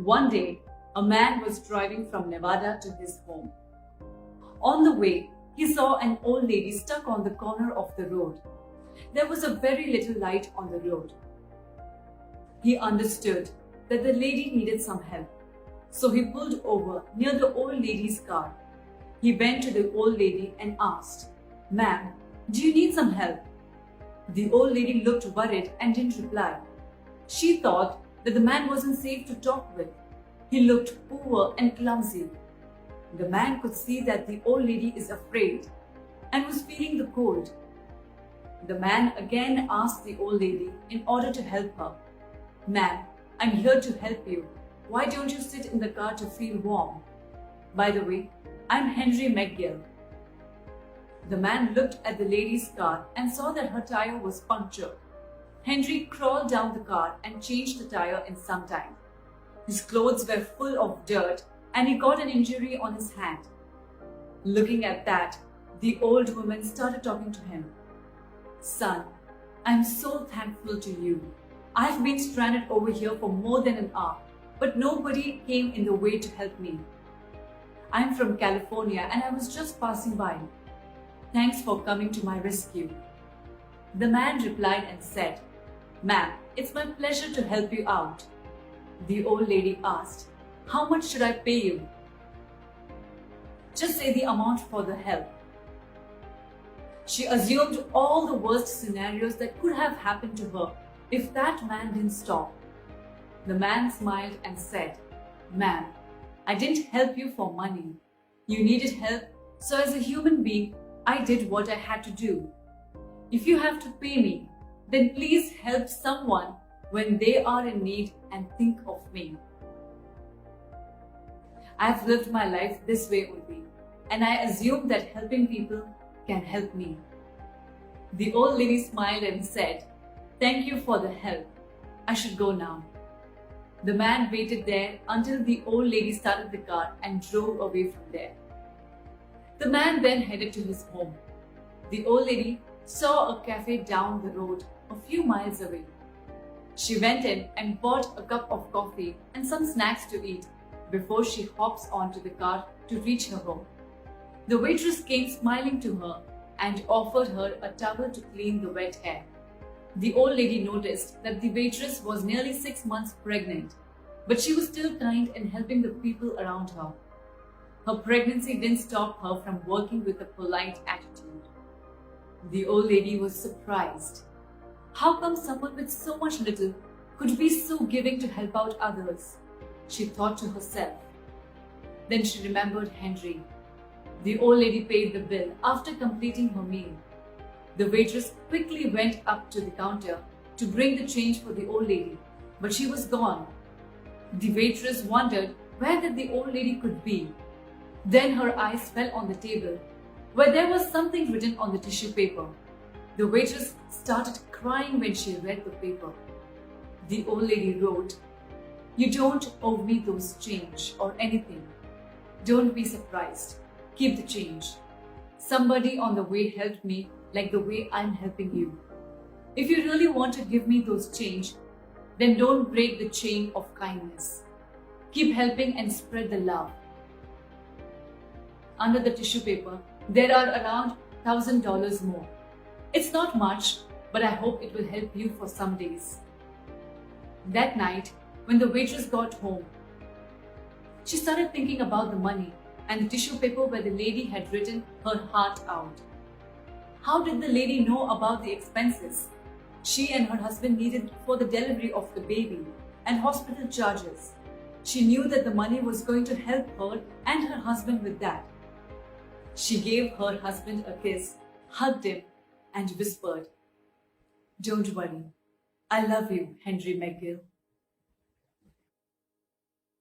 One day, a man was driving from Nevada to his home. On the way, he saw an old lady stuck on the corner of the road. There was a very little light on the road. He understood that the lady needed some help, so he pulled over near the old lady's car. He went to the old lady and asked, "Ma'am, do you need some help?" The old lady looked worried and didn't reply. She thought that the man wasn't safe to talk with. He looked poor and clumsy. The man could see that the old lady is afraid and was feeling the cold. The man again asked the old lady in order to help her, "Ma'am, I'm here to help you. Why don't you sit in the car to feel warm? By the way, I'm Henry McGill." The man looked at the lady's car and saw that her tire was punctured. Henry crawled down the car and changed the tire in some time. His clothes were full of dirt and he got an injury on his hand. Looking at that, the old woman started talking to him. "Son, I'm so thankful to you. I've been stranded over here for more than an hour, but nobody came in the way to help me. I'm from California and I was just passing by. Thanks for coming to my rescue." The man replied and said, "Ma'am, it's my pleasure to help you out." The old lady asked, "How much should I pay you?" "Just say the amount for the help." She assumed all the worst scenarios that could have happened to her if that man didn't stop. The man smiled and said, "Ma'am, I didn't help you for money. You needed help, so as a human being, I did what I had to do. If you have to pay me, then please help someone when they are in need and think of me. I've lived my life this way only, and I assume that helping people can help me." The old lady smiled and said, "Thank you for the help. I should go now." The man waited there until the old lady started the car and drove away from there. The man then headed to his home. The old lady saw a cafe down the road a few miles away. She went in and bought a cup of coffee and some snacks to eat before she hops onto the car to reach her home. The waitress came smiling to her and offered her a towel to clean the wet hair. The old lady noticed that the waitress was nearly 6 months pregnant, but she was still kind and helping the people around her. Her pregnancy didn't stop her from working with a polite attitude. The old lady was surprised. How come someone with so much little could be so giving to help out others? She thought to herself. Then she remembered Henry. The old lady paid the bill after completing her meal. The waitress quickly went up to the counter to bring the change for the old lady, but she was gone. The waitress wondered where that the old lady could be. Then her eyes fell on the table, where there was something written on the tissue paper. The waitress started crying when she read the paper. The old lady wrote, "You don't owe me those change or anything. Don't be surprised. Keep the change. Somebody on the way helped me like the way I'm helping you. If you really want to give me those change, then don't break the chain of kindness. Keep helping and spread the love." Under the tissue paper, there are around $1,000 more. It's not much, but I hope it will help you for some days. That night, when the waitress got home, she started thinking about the money and the tissue paper where the lady had written her heart out. How did the lady know about the expenses she and her husband needed for the delivery of the baby and hospital charges? She knew that the money was going to help her and her husband with that. She gave her husband a kiss, hugged him, and whispered, "Don't worry. I love you, Henry McGill."